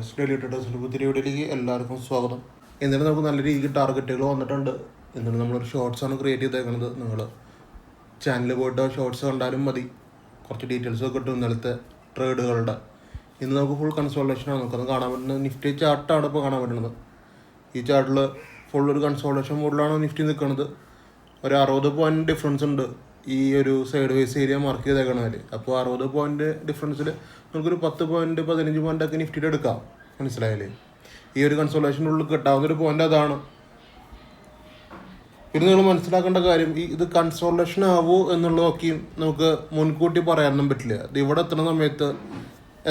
Daily ട്രേഡേഴ്സിൻ്റെ പുതിയ വീഡിയോയിലേക്ക് എല്ലാവർക്കും സ്വാഗതം. ഇന്നലെ നമുക്ക് നല്ല രീതിക്ക് ടാർഗറ്റുകൾ വന്നിട്ടുണ്ട്. ഇന്നലെ നമ്മളൊരു ഷോർട്സാണ് ക്രിയേറ്റ് ചെയ്തേക്കുന്നത്. നിങ്ങൾ ചാനലിൽ പോയിട്ട് ഷോർട്സ് കണ്ടാലും മതി, കുറച്ച് ഡീറ്റെയിൽസ് ഒക്കെ കിട്ടും ഇന്നലത്തെ ട്രേഡുകളുടെ. ഇന്ന് നമുക്ക് ഫുൾ കൺസോൾട്ടേഷനാണ്. നമുക്കത് കാണാൻ പറ്റുന്നത് നിഫ്റ്റി ചാർട്ടാണ് ഇപ്പോൾ കാണാൻ പറ്റുന്നത്. ഈ ചാർട്ടിൽ ഫുൾ ഒരു കൺസോൾട്ടേഷൻ മോഡിലാണ് നിഫ്റ്റി നിൽക്കുന്നത്. ഒരു 60 പോയിൻറ്റ് ഡിഫറൻസ് ഉണ്ട് ഈ ഒരു സൈഡ് വൈസ് ഏരിയ മാർക്ക് ചെയ്തേക്കണതിൽ. അപ്പോൾ 60 പോയിൻറ്റ് ഡിഫറൻസിൽ നമുക്കൊരു 10 പോയിൻറ്റ് 15 പോയിൻ്റൊക്കെ നിഫ്റ്റിയുടെ എടുക്കാം. മനസ്സിലായില്ലേ? ഈ ഒരു കൺസോളേഷനുള്ളിൽ കിട്ടാവുന്നൊരു പോയിൻ്റ് അതാണ്. പിന്നെ നിങ്ങൾ മനസ്സിലാക്കേണ്ട കാര്യം, ഇത് കൺസോളേഷൻ ആവോ എന്നുള്ളതൊക്കെയും നമുക്ക് മുൻകൂട്ടി പറയാനൊന്നും പറ്റില്ല. ഇത് ഇവിടെ എത്തുന്ന സമയത്ത്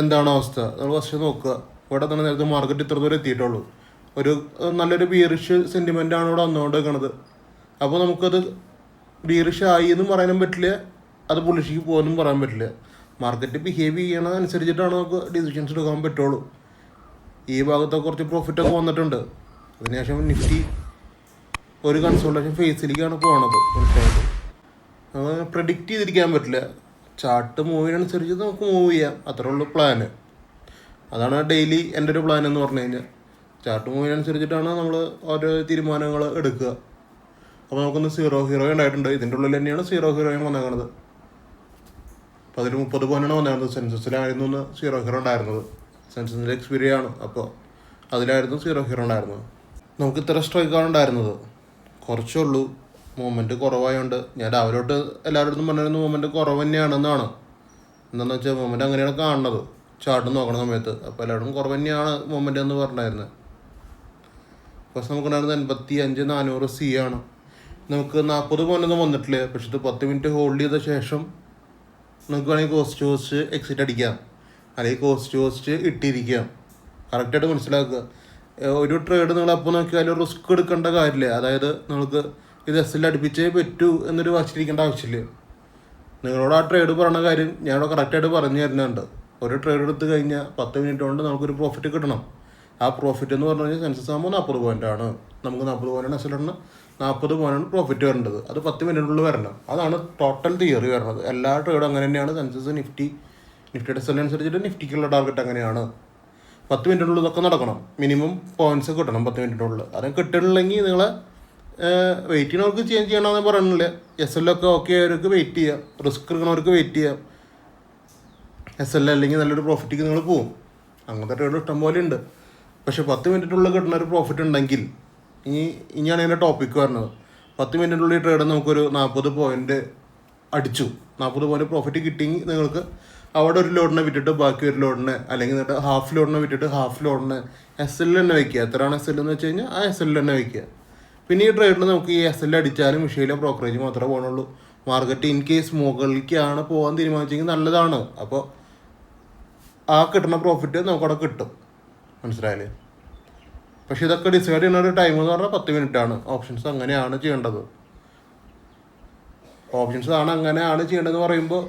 എന്താണ് അവസ്ഥ നമ്മൾ ഫസ്റ്റ് നോക്കുക. ഇവിടെ തന്നെ നേരത്തെ മാർക്കറ്റ് ഇത്ര ദൂരം എത്തിയിട്ടുള്ളൂ. ഒരു നല്ലൊരു ബീറിഷ് സെൻറ്റിമെൻ്റാണ് ഇവിടെ വന്നുകൊണ്ടിരിക്കുന്നത്. അപ്പോൾ നമുക്കത് ബീറിഷ് ആയി എന്നും പറയാനും പറ്റില്ല, അത് ബുള്ളിഷിക്ക് പോകാനും പറയാൻ പറ്റില്ല. മാർക്കറ്റ് ബിഹേവ് ചെയ്യണതനുസരിച്ചിട്ടാണ് നമുക്ക് ഡിസിഷൻസ് എടുക്കാൻ പറ്റുള്ളൂ. ഈ ഭാഗത്തൊക്കെ കുറച്ച് പ്രോഫിറ്റൊക്കെ വന്നിട്ടുണ്ട്. അതിനുശേഷം നിഫ്റ്റി ഒരു കൺസോൾട്ടേഷൻ ഫേസിലേക്കാണ് പോകണത്. മനസ്സിലായിട്ട് നമുക്ക് പ്രെഡിക്റ്റ് ചെയ്തിരിക്കാൻ പറ്റില്ല. ചാർട്ട് മൂവിനനുസരിച്ച് നമുക്ക് മൂവ് ചെയ്യാം, അത്രേ ഉള്ളൂ പ്ലാന്. അതാണ് ഡെയിലി എൻ്റെ ഒരു പ്ലാൻ എന്ന് പറഞ്ഞു കഴിഞ്ഞാൽ. ചാർട്ട് മൂവിനനുസരിച്ചിട്ടാണ് നമ്മൾ ഓരോ തീരുമാനങ്ങൾ എടുക്കുക. അപ്പോൾ നമുക്കൊന്ന് ഹീറോ ഉണ്ടായിട്ടുണ്ട്. ഇതിൻ്റെ ഉള്ളിൽ തന്നെയാണ് ഹീറോയും വന്നേക്കണത്. അപ്പോൾ അതിൽ 30 പോയിൻ്റാണ് വന്നേക്കുന്നത്. സെൻസസിലായിരുന്നു ഒന്ന് ഹീറോ ഉണ്ടായിരുന്നത്. സെൻസസിൻ്റെ എക്സ്പീരിയൻസ് ആണ്, അപ്പോൾ അതിലായിരുന്നു ഹീറോ ഉണ്ടായിരുന്നത്. നമുക്ക് ഇത്ര സ്ട്രൈക്കാണ് ഉണ്ടായിരുന്നത്. കുറച്ചേ ഉള്ളൂ, മൂവ്മെൻറ്റ് കുറവായതുകൊണ്ട് ഞാൻ രാവിലോട്ട് എല്ലാവരുടെ പറഞ്ഞിരുന്നു മൂവ്മെൻറ്റ് കുറവ് തന്നെയാണെന്നാണ്. എന്താണെന്ന് വെച്ചാൽ മൂവ്മെൻറ്റ് അങ്ങനെയാണ് കാണുന്നത് ചാർട്ട് നോക്കണ സമയത്ത്. അപ്പോൾ എല്ലാവരും കുറവ് തന്നെയാണ് മൂവ്മെൻറ്റ് എന്ന് പറഞ്ഞിരുന്നത്. ഫസ്റ്റ് നമുക്കുണ്ടായിരുന്നത് 85,400 C ആണ്. നമുക്ക് 40 പോയിൻ്റൊന്നും വന്നിട്ടില്ല. പക്ഷേ ഇത് 10 മിനിറ്റ് ഹോൾഡ് ചെയ്ത ശേഷം നമുക്ക് വേണമെങ്കിൽ കോസ്റ്റ് എക്സിറ്റ് അടിക്കാം, അല്ലെങ്കിൽ കോസ്റ്റ് ഇട്ടിരിക്കാം. കറക്റ്റായിട്ട് മനസ്സിലാക്കുക. ഒരു ട്രേഡ് നിങ്ങൾ അപ്പോൾ നോക്കിയാൽ റിസ്ക് എടുക്കേണ്ട കാര്യമില്ല. അതായത് നിങ്ങൾക്ക് ഇത് എസ്സിൽ അടുപ്പിച്ചേ പറ്റൂ എന്നൊരു വാശിരിക്കേണ്ട ആവശ്യമില്ല. നിങ്ങളോട് ആ ട്രേഡ് പറയുന്ന കാര്യം ഞാനിവിടെ കറക്റ്റായിട്ട് പറഞ്ഞു തരുന്നുണ്ട്. ഒരു ട്രേഡ് എടുത്ത് കഴിഞ്ഞാൽ 10 മിനിറ്റ് കൊണ്ട് നമുക്കൊരു പ്രോഫിറ്റ് കിട്ടണം. ആ പ്രോഫിറ്റ് എന്ന് പറഞ്ഞു കഴിഞ്ഞാൽ സെൻസസ് ആകുമ്പോൾ 40 പോയിൻ്റാണ്. നമുക്ക് 40 പോയിൻ്റാണ് എസ്സിലിടണം, 40 പോയിൻ്റാണ് പ്രോഫിറ്റ് വരേണ്ടത്. അത് 10 മിനിറ്റിനുള്ളിൽ വരണം. അതാണ് ടോട്ടൽ തിയറി വരുന്നത്. എല്ലാ ട്രേഡും അങ്ങനെ തന്നെയാണ്. സെൻസസ് നിഫ്റ്റിയുടെ സെല്ലനുസരിച്ചിട്ട് നിഫ്റ്റിക്കുള്ള ടാർഗറ്റ് അങ്ങനെയാണ്. 10 മിനിറ്റിനുള്ളിൽ ഇതൊക്കെ നടക്കണം. മിനിമം പോയിൻറ്റ്സ് കിട്ടണം 10 മിനിറ്റിനുള്ളിൽ. അത് കിട്ടണില്ലെങ്കിൽ നിങ്ങൾ വെയിറ്റ് ചെയ്യണവർക്ക് ചേഞ്ച് ചെയ്യണമെന്ന് പറയണില്ല. SL ഓക്കെ ആയവർക്ക് വെയിറ്റ് ചെയ്യാം, റിസ്ക് എടുക്കണവർക്ക് വെയിറ്റ് ചെയ്യാം. SL അല്ലെങ്കിൽ നല്ലൊരു പ്രോഫിറ്റിക്ക് നിങ്ങൾ പോവും. അങ്ങനത്തെ ട്രേഡ് ഇഷ്ടംപോലെ ഉണ്ട്. പക്ഷേ 10 മിനിറ്റിനുള്ളിൽ കിട്ടുന്ന ഒരു പ്രോഫിറ്റ് ഉണ്ടെങ്കിൽ, ഇനിയാണ് എൻ്റെ ടോപ്പിക്ക് വരുന്നത്. 10 മിനിറ്റിനുള്ളിൽ ട്രേഡ് നമുക്കൊരു 40 പോയിൻ്റ് അടിച്ചു, 40 പോയിൻ്റ് പ്രോഫിറ്റ് കിട്ടിയെങ്കിൽ നിങ്ങൾക്ക് അവിടെ ഒരു ലോഡിനെ വിറ്റിട്ട് ബാക്കി ഒരു ലോഡിനെ, അല്ലെങ്കിൽ എന്നിട്ട് ഹാഫ് ലോഡിനെ വിറ്റിട്ട് ഹാഫ് ലോഡിനെ SL തന്നെ വയ്ക്കുക. എത്രയാണ് SL എന്ന് വെച്ച് കഴിഞ്ഞാൽ ആ SL തന്നെ വയ്ക്കുക. പിന്നെ ഈ ട്രേഡിൽ നമുക്ക് ഈ SL അടിച്ചാലും വിഷയമില്ല, ബ്രോക്കറേജ് മാത്രമേ പോകണുള്ളൂ. മാർക്കറ്റ് ഇൻ കേസ് മുകളിലേക്കാണ് പോകാൻ തീരുമാനിച്ചെങ്കിൽ നല്ലതാണ്. അപ്പോൾ ആ കിട്ടുന്ന പ്രോഫിറ്റ് നമുക്കവിടെ കിട്ടും. മനസ്സിലായില്ലേ? പക്ഷേ ഇതൊക്കെ ഡിസൈഡ് ചെയ്യുന്ന ഒരു ടൈം എന്ന് പറഞ്ഞാൽ 10 മിനിറ്റാണ്. ഓപ്ഷൻസ് അങ്ങനെയാണ് ചെയ്യേണ്ടത്. ഓപ്ഷൻസ് അങ്ങനെയാണ് ചെയ്യേണ്ടതെന്ന് പറയുമ്പോൾ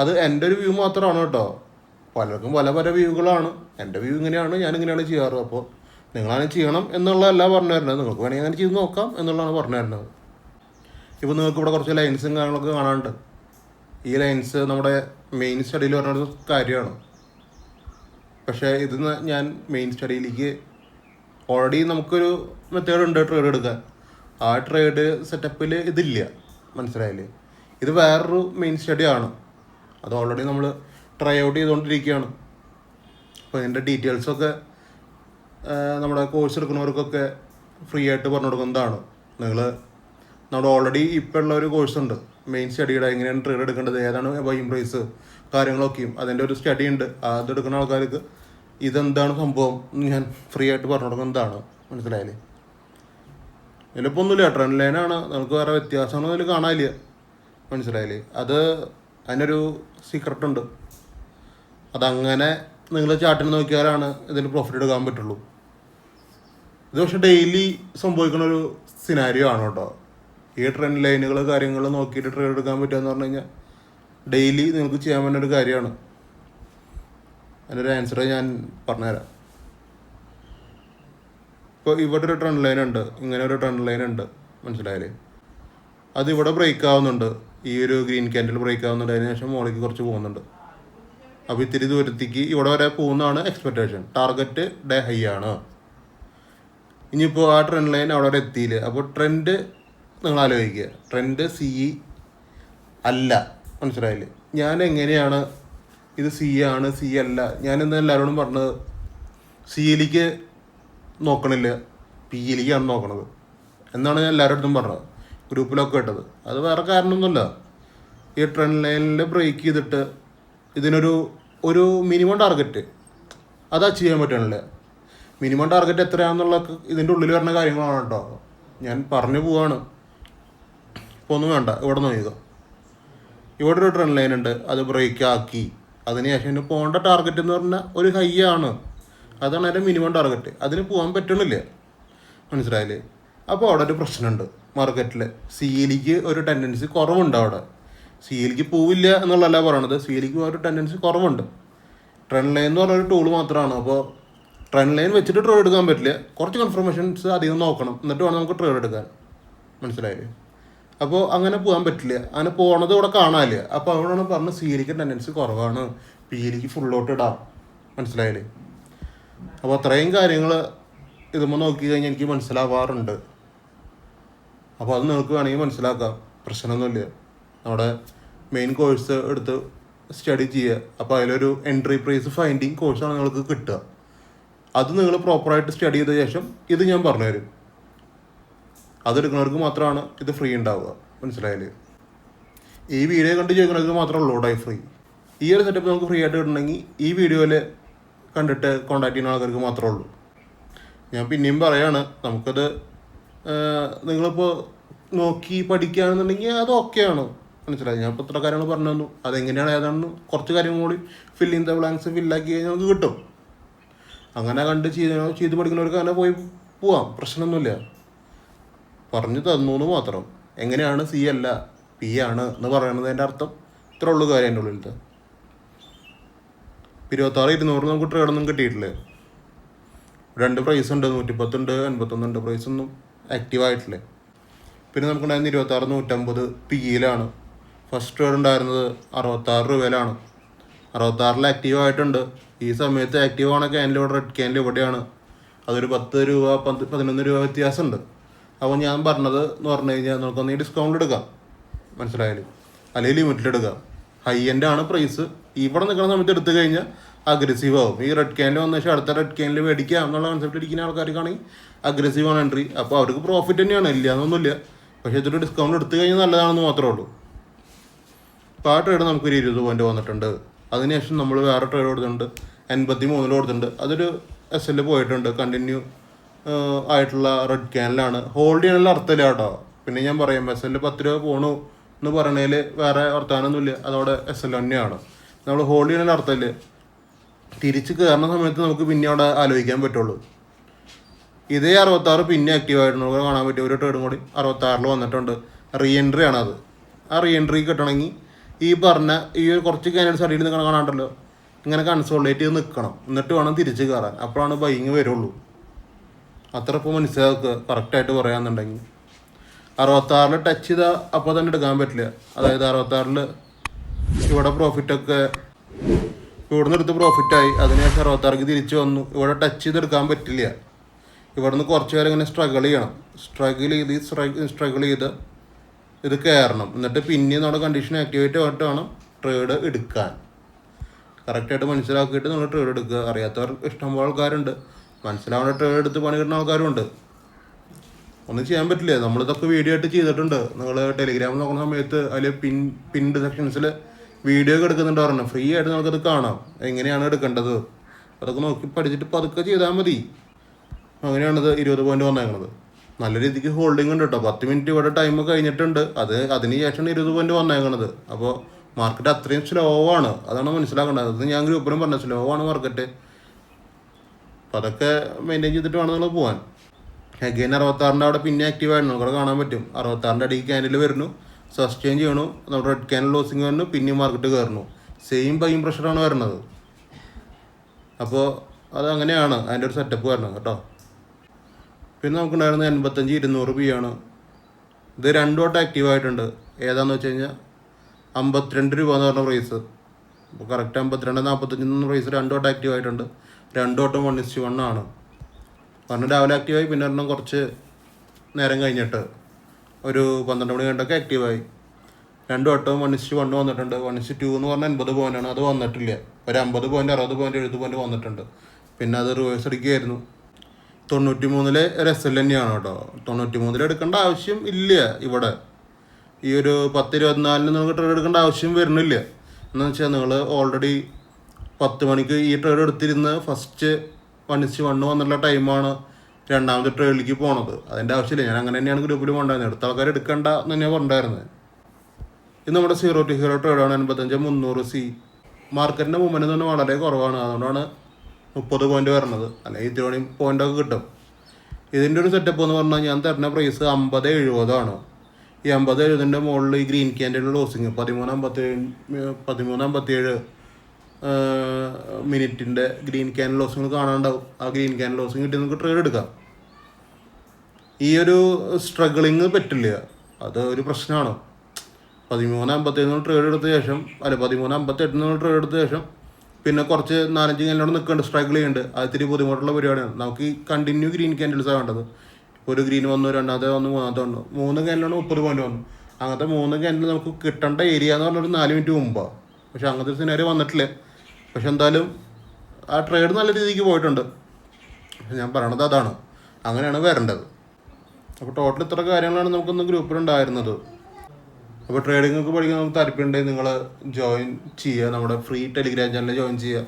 അത് എൻ്റെ ഒരു വ്യൂ മാത്രമാണ് കേട്ടോ. പലർക്കും പല വ്യൂകളാണ്. എൻ്റെ വ്യൂ ഇങ്ങനെയാണ്, ഞാനിങ്ങനെയാണ് ചെയ്യാറ്. അപ്പോൾ നിങ്ങളങ്ങനെ ചെയ്യണം എന്നുള്ളതല്ല പറഞ്ഞു തരുന്നത്. നിങ്ങൾക്ക് വേണമെങ്കിൽ അങ്ങനെ ചെയ്ത് നോക്കാം എന്നുള്ളതാണ് പറഞ്ഞു തരുന്നത്. ഇപ്പോൾ നിങ്ങൾക്ക് ഇവിടെ കുറച്ച് ലൈൻസും കാര്യങ്ങളൊക്കെ കാണാനുണ്ട്. ഈ ലൈൻസ് നമ്മുടെ മെയിൻ സ്റ്റഡിയിൽ പറഞ്ഞൊരു കാര്യമാണ്. പക്ഷേ ഇത് ഞാൻ മെയിൻ സ്റ്റഡിയിലേക്ക് ഓൾറെഡി നമുക്കൊരു മെത്തേഡ് ഉണ്ട് ട്രേഡ് എടുക്കാൻ. ആ ട്രേഡ് സെറ്റപ്പിൽ ഇതില്ല. മനസ്സിലായില്ലേ? ഇത് വേറൊരു മെയിൻ സ്റ്റഡിയാണ്. അത് ഓൾറെഡി നമ്മൾ ട്രൈ ഔട്ട് ചെയ്തുകൊണ്ടിരിക്കുകയാണ്. അപ്പോൾ ഇതിൻ്റെ ഡീറ്റെയിൽസൊക്കെ നമ്മുടെ കോഴ്സ് എടുക്കുന്നവർക്കൊക്കെ ഫ്രീ ആയിട്ട് പറഞ്ഞു കൊടുക്കുന്നതാണ്. നമ്മുടെ ഓൾറെഡി ഇപ്പോൾ ഉള്ള ഒരു കോഴ്സ് ഉണ്ട് മെയിൻ സ്റ്റഡിയുടെ, എങ്ങനെയാണ് ട്രേഡ് എടുക്കേണ്ടത്, ഏതാണ് ബൈയിങ് പ്രൈസ്, കാര്യങ്ങളൊക്കെയും അതിൻ്റെ ഒരു സ്റ്റഡി ഉണ്ട്. അതെടുക്കുന്ന ആൾക്കാർക്ക് ഇതെന്താണ് സംഭവം ഞാൻ ഫ്രീ ആയിട്ട് പറഞ്ഞു കൊടുക്കുന്നതാണ്. മനസ്സിലായില്ലേ? ഇതിലിപ്പോൾ ഒന്നുമില്ല, ട്രെൻഡ് ലൈനാണ്. നമുക്ക് വേറെ വ്യത്യാസമൊന്നും അതിൽ കാണാനില്ല. മനസ്സിലായില്ലേ? അതിനൊരു സീക്രട്ട് ഉണ്ട്. അതങ്ങനെ നിങ്ങൾ ചാർട്ടിൽ നോക്കിയാലാണ് ഇതിന് പ്രോഫിറ്റ് എടുക്കാൻ പറ്റുള്ളൂ. ഇത് പക്ഷേ ഡെയിലി സംഭവിക്കുന്ന ഒരു സിനാരിയോ ആണ് കേട്ടോ. ഈ ട്രെൻഡ് ലൈനുകൾ കാര്യങ്ങൾ നോക്കിയിട്ട് ട്രേഡ് എടുക്കാൻ പറ്റുക എന്ന് പറഞ്ഞു കഴിഞ്ഞാൽ ഡെയിലി നിങ്ങൾക്ക് ചെയ്യാൻ പറ്റുന്ന ഒരു കാര്യമാണ്. അതിനൊരു ആൻസർ ഞാൻ പറഞ്ഞുതരാം. ഇപ്പോൾ ഇവിടെ ഒരു ട്രെൻഡ് ലൈൻ ഉണ്ട്, ഇങ്ങനെ ഒരു ട്രെൻഡ് ലൈൻ ഉണ്ട്. മനസ്സിലായില്ലേ? അതിവിടെ ബ്രേക്ക് ആവുന്നുണ്ട്. ഈ ഒരു ഗ്രീൻ ക്യാൻഡിൽ ബ്രേക്ക് ആവുന്നുണ്ട്. അതിന് ശേഷം മുകളിലേക്ക് കുറച്ച് പോകുന്നുണ്ട്. അപ്പോൾ ഇത്തിരി ദൂരത്തേക്ക് ഇവിടെ വരെ പോകുന്നതാണ് എക്സ്പെക്റ്റേഷൻ. ടാർഗറ്റ് ഡേ ഹൈ ആണ്. ഇനിയിപ്പോൾ ആ ട്രെൻഡ് ലൈൻ അവിടെ വരെ എത്തിയില്ല. അപ്പോൾ ട്രെൻഡ് നിങ്ങൾ ആലോചിക്കുക, ട്രെൻഡ് സി അല്ല. മനസ്സിലായില്ലേ? ഞാൻ എങ്ങനെയാണ് ഇത് സി ആണ് സി അല്ല? ഞാനിന്ന് എല്ലാവരോടും പറഞ്ഞത് സിയിലേക്ക് നോക്കണില്ല, പിയിലേക്കാണ് നോക്കണത് എന്നാണ് ഞാൻ എല്ലാവരുടെ അടുത്തും പറഞ്ഞത്, ഗ്രൂപ്പിലൊക്കെ ഇട്ടത്. അത് വേറെ കാരണമൊന്നുമില്ല. ഈ ട്രെൻഡ് ലൈനിൽ ബ്രേക്ക് ചെയ്തിട്ട് ഇതിനൊരു മിനിമം ടാർഗറ്റ് അത് അച്ചീവ് ചെയ്യാൻ പറ്റണില്ല. മിനിമം ടാർഗറ്റ് എത്രയാണെന്നുള്ളതൊക്കെ ഇതിൻ്റെ ഉള്ളിൽ വരുന്ന കാര്യങ്ങളാണ് കേട്ടോ. ഞാൻ പറഞ്ഞു പോവാണ്, ഇപ്പോൾ ഒന്നും വേണ്ട. ഇവിടെ നോക്കുക, ഇവിടെ ഒരു ട്രെൻഡ് ലൈൻ ഉണ്ട്, അത് ബ്രേക്ക് ആക്കി. അതിനുശേഷം ഇതിന് പോകേണ്ട ടാർഗറ്റ് എന്ന് പറഞ്ഞാൽ ഒരു ഹൈ ആണ്. അതാണ് അതിൻ്റെ മിനിമം ടാർഗറ്റ്. അതിന് പോകാൻ പറ്റണില്ല. മനസ്സിലായില്ലേ? അപ്പോൾ അവിടെ ഒരു പ്രശ്നമുണ്ട് മാർക്കറ്റിൽ. സിയിലേക്ക് ഒരു ടെൻഡൻസി കുറവുണ്ട്. അവിടെ സിയിലേക്ക് പോവില്ല എന്നുള്ളതല്ല പറയണത്, സിയിലേക്ക് ഒരു ടെൻഡൻസി കുറവുണ്ട്. ട്രെൻഡ് ലൈൻ എന്ന് പറഞ്ഞൊരു ടൂൾ മാത്രമാണ്. അപ്പോൾ ട്രെൻഡ് ലൈൻ വെച്ചിട്ട് ട്രേഡ് എടുക്കാൻ പറ്റില്ല. കുറച്ച് കൺഫർമേഷൻസ് അധികം നോക്കണം, എന്നിട്ട് വേണം നമുക്ക് ട്രേഡ് എടുക്കാൻ. മനസ്സിലായില്ലേ? അപ്പോൾ അങ്ങനെ പോകാൻ പറ്റില്ല. അങ്ങനെ പോകണത് ഇവിടെ കാണാനില്ല. അപ്പോൾ അവിടെയാണ് പറഞ്ഞത് സിയിലേക്ക് ടെൻഡൻസി കുറവാണ്, പിയിലേക്ക് ഫുള്ളോട്ട് ഇടാം. മനസ്സിലായില്ലേ? അപ്പോൾ അത്രയും കാര്യങ്ങൾ ഇതുമ്പോൾ നോക്കി കഴിഞ്ഞാൽ എനിക്ക് മനസ്സിലാവാറുണ്ട്. അപ്പോൾ അത് നിങ്ങൾക്ക് വേണമെങ്കിൽ മനസ്സിലാക്കാം, പ്രശ്നമൊന്നുമില്ല. നമ്മുടെ മെയിൻ കോഴ്സ് എടുത്ത് സ്റ്റഡി ചെയ്യുക. അപ്പോൾ അതിലൊരു എൻട്രി പ്രൈസ് ഫൈൻഡിങ് കോഴ്സാണ് നിങ്ങൾക്ക് കിട്ടുക. അത് നിങ്ങൾ പ്രോപ്പറായിട്ട് സ്റ്റഡി ചെയ്ത ശേഷം ഇത് ഞാൻ പറഞ്ഞുതരും. അതെടുക്കുന്നവർക്ക് മാത്രമാണ് ഇത് ഫ്രീ ഉണ്ടാവുക. മനസ്സിലായില്ലേ? ഈ വീഡിയോ കണ്ട് ചോദിക്കുന്നവർക്ക് മാത്രമേ ഉള്ളൂ ഡൈ ഫ്രീ. ഈ ഒരു സെറ്റപ്പ് നമുക്ക് ഫ്രീ ആയിട്ട് കിട്ടണമെങ്കിൽ ഈ വീഡിയോയിൽ കണ്ടിട്ട് കോൺടാക്ട് ചെയ്യുന്ന ആൾക്കാർക്ക് മാത്രമേ ഉള്ളൂ. ഞാൻ പിന്നെയും പറയാണ്, നമുക്കത് നിങ്ങളിപ്പോൾ നോക്കി പഠിക്കുകയാണെന്നുണ്ടെങ്കിൽ അത് ഓക്കെയാണ്. മനസ്സിലായി? ഞാൻ ഇപ്പോൾ ഇത്ര കാര്യങ്ങൾ പറഞ്ഞു തന്നു. അതെങ്ങനെയാണ് ഏതാണെന്ന് കുറച്ച് കാര്യങ്ങൾ കൂടി ഫില്ലിങ് ദ ബ്ലാങ്ക്സ് ഫില്ലാക്കി കഴിഞ്ഞാൽ നമുക്ക് കിട്ടും. അങ്ങനെ കണ്ട് ചെയ്ത് പഠിക്കുന്നവർക്ക് അങ്ങനെ പോവാം, പ്രശ്നമൊന്നുമില്ല. പറഞ്ഞു തന്നു എന്ന് മാത്രം. എങ്ങനെയാണ് സി അല്ല പി ആണ് എന്ന് പറയുന്നതിൻ്റെ അർത്ഥം ഇത്ര ഉള്ളു കാര്യം. എൻ്റെ ഉള്ളിലത്തെ 26,200 നമുക്ക് ട്രേഡൊന്നും കിട്ടിയിട്ടില്ലേ. 2 പ്രൈസ് ഉണ്ട്, 110 ഉണ്ട്, 81 ഉണ്ട്. പ്രൈസൊന്നും ആക്റ്റീവായിട്ടില്ലേ. പിന്നെ നമുക്കുണ്ടായിരുന്ന 26,150 പിയിലാണ്. ഫസ്റ്റ് ട്രേഡ് ഉണ്ടായിരുന്നത് 66 രൂപയിലാണ്. 66 ആക്റ്റീവായിട്ടുണ്ട്. ഈ സമയത്ത് ആക്റ്റീവ് ആണ ക്യാനിൽ ഇവിടെ റെഡ് ക്യാനിൽ ഇവിടെയാണ്. അതൊരു 10 രൂപ 11 രൂപ വ്യത്യാസമുണ്ട്. അപ്പോൾ ഞാൻ പറഞ്ഞത് എന്ന് പറഞ്ഞു കഴിഞ്ഞാൽ നമുക്കൊന്ന് ഈ ഡിസ്കൗണ്ട് എടുക്കാം. മനസ്സിലായാലും അല്ലെങ്കിൽ ലിമിറ്റിലെടുക്കാം. ഹൈ എൻഡ് ആണ് പ്രൈസ്. ഇവിടെ നിൽക്കുന്ന സമയത്ത് എടുത്തു കഴിഞ്ഞാൽ അഗ്രസീവ് ആവും. ഈ റെഡ് ക്യാനിൽ വന്ന ശേഷം അടുത്ത റെഡ് ക്യാനിൽ മേടിക്കാം എന്നുള്ള കൺസെപ്റ്റ് ഇരിക്കുന്ന ആൾക്കാർക്കാണെങ്കിൽ അഗ്രസീവാണ് എൻട്രി. അപ്പോൾ അവർക്ക് പ്രോഫിറ്റ് തന്നെയാണ്, ഇല്ല എന്നൊന്നുമില്ല. പക്ഷേ ഇതൊരു ഡിസ്കൗണ്ട് എടുത്തു കഴിഞ്ഞാൽ നല്ലതാണെന്ന് മാത്രമേ ഉള്ളൂ. അപ്പോൾ ആ ട്രേഡ് നമുക്കൊരു 20 പോയിന്റ് വന്നിട്ടുണ്ട്. അതിനുശേഷം നമ്മൾ വേറെ ട്രേഡ് കൊടുത്തിട്ടുണ്ട്, 83 കൊടുത്തിട്ടുണ്ട്. അതൊരു SL പോയിട്ടുണ്ട്. കണ്ടിന്യൂ ആയിട്ടുള്ള റെഡ് ക്യാനിലാണ്. ഹോൾഡ് ചെയ്യാനുള്ള അർത്ഥമില്ല കേട്ടോ. പിന്നെ ഞാൻ പറയാം, SL 10 രൂപ പോണു എന്ന് പറയണതിൽ വേറെ വർത്താനൊന്നുമില്ല. അതോടെ SL തന്നെയാണ്. നമ്മൾ ഹോൾഡ് ചെയ്യാനുള്ള അർത്ഥമില്ല. തിരിച്ച് കയറുന്ന സമയത്ത് നമുക്ക് പിന്നെ അവിടെ ആലോചിക്കാൻ പറ്റുള്ളൂ. ഇതേ 66 പിന്നെ ആക്റ്റീവായിട്ട് നമുക്ക് കാണാൻ പറ്റും. ഒരു ട്രേഡും കൂടി 66 വന്നിട്ടുണ്ട്. റീ എൻട്രി ആണത്. ആ റീ എൻട്രി കിട്ടണമെങ്കിൽ ഈ പറഞ്ഞ ഈ ഒരു കുറച്ച് ക്യാൻഡിഡേറ്റ്സ് അടിയിൽ നിൽക്കണം കാണാണ്ടല്ലോ, ഇങ്ങനെ കൺസോളിഡേറ്റ് ചെയ്ത് നിൽക്കണം. എന്നിട്ട് വേണം തിരിച്ച് കയറാൻ. അപ്പോഴാണ് ബൈങ് വരുള്ളൂ. അത്ര ഇപ്പോൾ മനസ്സിലാക്കുക കറക്റ്റായിട്ട് പറയാമെന്നുണ്ടെങ്കിൽ. 66 ടച്ച് ചെയ്താൽ അപ്പോൾ തന്നെ എടുക്കാൻ പറ്റില്ല. അതായത് 66 ഇവിടെ പ്രോഫിറ്റൊക്കെ ഇവിടെ നിന്ന് എടുത്ത് പ്രോഫിറ്റായി. അതിനുശേഷം 66 തിരിച്ച് വന്നു. ഇവിടെ ടച്ച് ചെയ്തെടുക്കാൻ പറ്റില്ല. ഇവിടെ നിന്ന് കുറച്ച് നേരം ഇങ്ങനെ സ്ട്രഗിൾ ചെയ്യണം. സ്ട്രഗിൾ ചെയ്ത് ഇത് കയറണം. എന്നിട്ട് പിന്നെ നമ്മുടെ കണ്ടീഷൻ ആക്ടിവേറ്റ് ആയിട്ട് വേണം ട്രേഡ് എടുക്കാൻ. കറക്റ്റായിട്ട് മനസ്സിലാക്കിയിട്ട് നമ്മൾ ട്രേഡ് എടുക്കുക. അറിയാത്തവർ ഇഷ്ടംപോലെ ആൾക്കാരുണ്ട്. മനസ്സിലാവേണ്ട ട്രേഡ് എടുത്ത് പണി കിട്ടുന്ന ആൾക്കാരുണ്ട്. ഒന്നും ചെയ്യാൻ പറ്റില്ല. നമ്മളിതൊക്കെ വീഡിയോ ആയിട്ട് ചെയ്തിട്ടുണ്ട്. നിങ്ങൾ ടെലിഗ്രാമിൽ നോക്കുന്ന സമയത്ത് അതിൽ പിൻഡ് സെക്ഷൻസിൽ വീഡിയോ ഒക്കെ എടുക്കുന്നുണ്ട്. പറഞ്ഞു ഫ്രീ ആയിട്ട് നമുക്കത് കാണാം, എങ്ങനെയാണ് എടുക്കേണ്ടത്. അതൊക്കെ നോക്കി പഠിച്ചിട്ട് പതുക്കെ ചെയ്താൽ മതി. അങ്ങനെയാണത് 20 പോയിന്റ് വന്നേക്കണത്. നല്ല രീതിക്ക് ഹോൾഡിംഗ് ഉണ്ട് കേട്ടോ. 10 മിനിറ്റ് ഇവിടെ ടൈം കഴിഞ്ഞിട്ടുണ്ട്. അതിന് ശേഷമാണ് 20 പോയിന്റ് വന്നേക്കണത്. അപ്പോൾ മാർക്കറ്റ് അത്രയും സ്ലോ ആണ്. അതാണ് മനസ്സിലാക്കേണ്ടത്. അത് ഞാൻ ഗ്രൂപ്പിലും പറഞ്ഞു, സ്ലോ ആണ് മാർക്കറ്റ്. അപ്പോൾ അതൊക്കെ മെയിൻറ്റെയിൻ ചെയ്തിട്ട് വേണം നിങ്ങൾ പോകാൻ. അഗൈൻ 66 അവിടെ പിന്നെ ആക്റ്റീവ് ആയിരുന്നു. നമുക്കവിടെ കാണാൻ പറ്റും. 66 അടിക്ക് ക്യാൻഡിൽ വരുന്നു, സസ്റ്റെയിൻ ചെയ്യണു, നമ്മുടെ റെഡ് ക്യാൻഡിൽ ലോസിങ് വരുന്നു, പിന്നെയും മാർക്കറ്റ് കയറുന്നു. സെയിം ബൈയിങ് പ്രഷറാണ് വരുന്നത്. അപ്പോൾ അതങ്ങനെയാണ് അതിൻ്റെ ഒരു സെറ്റപ്പ് വരണം കേട്ടോ. പിന്നെ നമുക്കുണ്ടായിരുന്ന 85,200 പി ആണ്. ഇത് 2 വട്ടം ആക്റ്റീവായിട്ടുണ്ട്. ഏതാണെന്ന് വെച്ച് കഴിഞ്ഞാൽ 52 രൂപ എന്ന് പറഞ്ഞ പ്രൈസ്. അപ്പോൾ കറക്റ്റ് 52-45 പ്രൈസ് 2 വട്ടം ആക്റ്റീവ് ആയിട്ടുണ്ട്. 2 വട്ടം 1:1 ആണ്. കാരണം രാവിലെ ആക്റ്റീവായി, പിന്നെ ഒരെണ്ണം കുറച്ച് നേരം കഴിഞ്ഞിട്ട് ഒരു 12 മണി കഴിഞ്ഞിട്ടൊക്കെ ആക്റ്റീവായി. 2 വട്ടവും 1:1 വന്നിട്ടുണ്ട്. 1:2 എന്ന് പറഞ്ഞാൽ 80 പോയിൻ്റാണ്, അത് വന്നിട്ടില്ല. ഒരു 50 പോയിൻ്റ് 60 പോയിൻ്റ് 70 പോയിൻ്റ് വന്നിട്ടുണ്ട്. പിന്നെ അത് റിവേഴ്സ് അടിക്കുകയായിരുന്നു. 93 ഒരു SL തന്നെയാണ് കേട്ടോ. 93 എടുക്കേണ്ട ആവശ്യം ഇല്ല. ഇവിടെ ഈ ഒരു 10-24 നിങ്ങൾക്ക് ട്രേഡ് എടുക്കേണ്ട ആവശ്യം വരുന്നില്ല. എന്ന് വെച്ചാൽ നിങ്ങൾ ഓൾറെഡി 10 മണിക്ക് ഈ ട്രേഡ് എടുത്തിരുന്ന് ഫസ്റ്റ് 1:1 വന്നിട്ടുള്ള ടൈമാണ് രണ്ടാമത്തെ ട്രേഡിലേക്ക് പോണത്. അതിൻ്റെ ആവശ്യമില്ല. ഞാൻ അങ്ങനെ തന്നെയാണ് ഗ്രൂപ്പിൽ കൊണ്ടുവരുന്നത്. എടുത്ത ആൾക്കാർ എടുക്കേണ്ട എന്ന് തന്നെയാണ് പറഞ്ഞിരുന്നത്. ഇത് നമ്മുടെ 0 to 0 ട്രേഡാണ്. 85-300C. മാർക്കറ്റിൻ്റെ മൂവ്മെൻറ്റ് തന്നെ വളരെ കുറവാണ്. അതുകൊണ്ടാണ് 30 പോയിൻ്റ് വരുന്നത്. അല്ലെങ്കിൽ 20 പോയിൻ്റൊക്കെ കിട്ടും. ഇതിൻ്റെ ഒരു സെറ്റപ്പ് എന്ന് പറഞ്ഞാൽ ഞാൻ തരുന്ന പ്രൈസ് 50-70 ഈ 50-70 മുകളിൽ ഈ ഗ്രീൻ ക്യാൻഡിൽ ലോസിങ് 13-57 മിനിറ്റിൻ്റെ ഗ്രീൻ ക്യാൻഡിൽ ലോസിങ് കാണാണ്ടാവും. ആ ഗ്രീൻ ക്യാൻഡിൽ ലോസിങ് കിട്ടി നമുക്ക് ട്രേഡ് എടുക്കാം. ഈ ഒരു സ്ട്രഗിളിങ് പറ്റില്ല, അത് ഒരു പ്രശ്നമാണ്. 13-57 ട്രേഡ് എടുത്ത ശേഷം 13-58 ട്രേഡ് എടുത്ത ശേഷം പിന്നെ കുറച്ച് 4-5 ക്യാൻഡിലോട് നിൽക്കുന്നുണ്ട്, സ്ട്രഗിൾ ചെയ്യുന്നുണ്ട്. അത് ഇത്തിരി ബുദ്ധിമുട്ടുള്ള പരിപാടിയാണ്. നമുക്ക് ഈ കണ്ടിന്യൂ ഗ്രീൻ ക്യാൻഡിൽസാണ് വേണ്ടത്. ഒരു ഗ്രീൻ വന്നു, രണ്ടാമത്തെ വന്നു, മൂന്നാമത്തെ വന്നു, 3 ക്യാൻഡിലാണ് 30 പോയിൻ്റ് വന്നു. അങ്ങനത്തെ 3 ക്യാൻഡിൽ നമുക്ക് കിട്ടേണ്ട ഏരിയ എന്ന് പറഞ്ഞൊരു 4 മിനിറ്റ് മുമ്പാണ്. പക്ഷെ അങ്ങനത്തെ ഒരു സിനാരി വന്നിട്ടില്ല. പക്ഷെ എന്തായാലും ആ ട്രേഡ് നല്ല രീതിക്ക് പോയിട്ടുണ്ട്. ഞാൻ പറയണത് അതാണ്, അങ്ങനെയാണ് വരേണ്ടത്. അപ്പോൾ ടോട്ടൽ ഇത്ര കാര്യങ്ങളാണ് നമുക്കൊന്ന് ഗ്രൂപ്പിലുണ്ടായിരുന്നത്. അപ്പോൾ ട്രേഡിങ്ങൊക്കെ പഠിക്കാൻ നമുക്ക് താല്പര്യമുണ്ടെങ്കിൽ നിങ്ങൾ ജോയിൻ ചെയ്യുക. നമ്മുടെ ഫ്രീ ടെലിഗ്രാം ചാനൽ ജോയിൻ ചെയ്യുക.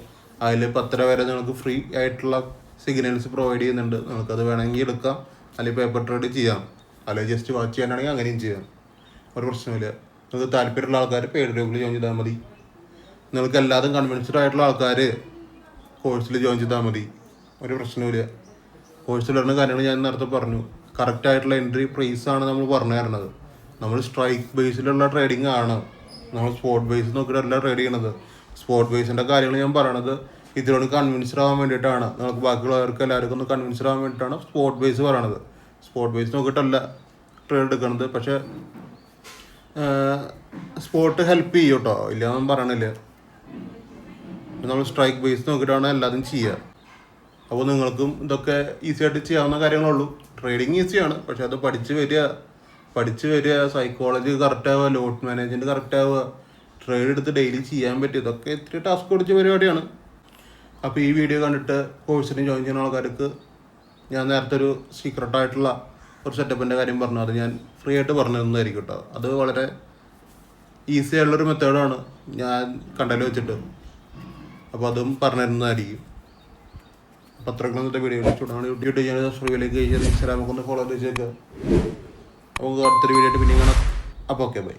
അതിൽ 10 വരെ നിങ്ങൾക്ക് ഫ്രീ ആയിട്ടുള്ള സിഗ്നൽസ് പ്രൊവൈഡ് ചെയ്യുന്നുണ്ട്. നിങ്ങൾക്കത് വേണമെങ്കിൽ എടുക്കാം, അല്ലെങ്കിൽ പേപ്പർ ട്രേഡ് ചെയ്യാം, അല്ലെങ്കിൽ ജസ്റ്റ് വാച്ച് ചെയ്യാനാണെങ്കിൽ അങ്ങനെയും ചെയ്യാം. ഒരു പ്രശ്നമില്ല. നിങ്ങൾക്ക് താല്പര്യമുള്ള ആൾക്കാർ പെയ്ഡ് ഗ്രൂപ്പിൽ ജോയിൻ ചെയ്താൽ മതി. നിങ്ങൾക്ക് എല്ലാതും കൺവിൻസ്ഡ് ആയിട്ടുള്ള ആൾക്കാർ കോഴ്സിൽ ജോയിൻ ചെയ്താൽ മതി. ഒരു പ്രശ്നമില്ല. കോഴ്സിൽ വരുന്ന കാര്യങ്ങൾ ഞാൻ നേരത്തെ പറഞ്ഞു. കറക്റ്റായിട്ടുള്ള എൻട്രി പ്രൈസാണ് നമ്മൾ പറഞ്ഞു തരുന്നത്. നമ്മൾ സ്ട്രൈക്ക് ബേസിലുള്ള ട്രേഡിംഗ് ആണ്. നമ്മൾ സ്പോട്ട് ബേസ് നോക്കിയിട്ടല്ല ട്രേഡ് ചെയ്യണത്. സ്പോട്ട് ബേസിൻ്റെ കാര്യങ്ങൾ ഞാൻ പറയണത് ഇതിനോട് കൺവിൻസ്ഡ് ആവാൻ വേണ്ടിയിട്ടാണ്. നമുക്ക് ബാക്കിയുള്ളവർക്ക് എല്ലാവർക്കും ഒന്ന് കൺവിൻസ്ഡ് ആവാൻ വേണ്ടിയിട്ടാണ് സ്പോട്ട് ബേസ് പറയണത്. സ്പോട്ട് ബേസ് നോക്കിയിട്ടല്ല ട്രേഡ് എടുക്കണത്. പക്ഷേ സ്പോട്ട് ഹെൽപ്പ് ചെയ്യും കേട്ടോ, ഇല്ലയെന്നും പറയണില്ല. നമ്മൾ സ്ട്രൈക്ക് ബേസ് നോക്കിയിട്ടാണ് എല്ലാതും ചെയ്യുക. അപ്പോൾ നിങ്ങൾക്കും ഇതൊക്കെ ഈസി ആയിട്ട് ചെയ്യാവുന്ന കാര്യങ്ങളുള്ളൂ. ട്രേഡിങ് ഈസിയാണ്, പക്ഷെ അത് പഠിച്ച് വരിക, സൈക്കോളജി കറക്റ്റ് ആവുക, ലോട്ട് മാനേജ്മെൻറ്റ് കറക്റ്റ് ആവുക, ട്രേഡ് എടുത്ത് ഡെയിലി ചെയ്യാൻ പറ്റും. ഇതൊക്കെ ഇത്തിരി ടാസ്ക് പിടിച്ച പരിപാടിയാണ്. അപ്പോൾ ഈ വീഡിയോ കണ്ടിട്ട് കോഴ്സിന് ജോയിൻ ചെയ്യുന്ന ആൾക്കാർക്ക് ഞാൻ നേരത്തെ ഒരു സീക്രട്ടായിട്ടുള്ള ഒരു സെറ്റപ്പിൻ്റെ കാര്യം പറഞ്ഞു. അത് ഞാൻ ഫ്രീ ആയിട്ട് പറഞ്ഞു തന്നതായിരിക്കും കേട്ടോ. അത് വളരെ ഈസി ആയിട്ടുള്ളൊരു മെത്തേഡാണ് ഞാൻ കണ്ടതിൽ വെച്ചിട്ട്. അപ്പോൾ അതും പറഞ്ഞു തരുന്നതായിരിക്കും. അപ്പോൾ അത്രയ്ക്ക് വീഡിയോ ചൂടാണ്. യൂട്യൂബ് ചാനൽ സബ്സ്ക്രൈബിലേക്ക് കഴിഞ്ഞാൽ ഇൻസ്റ്റാഗ്രാമൊക്കെ ഒന്ന് ഫോളോ ചെയ്ത് വെച്ചേക്കുക. അപ്പോൾ അടുത്തൊരു വീഡിയോ ആയിട്ട് പിന്നെ കാണാം. അപ്പോൾ ഓക്കെ, ബൈ.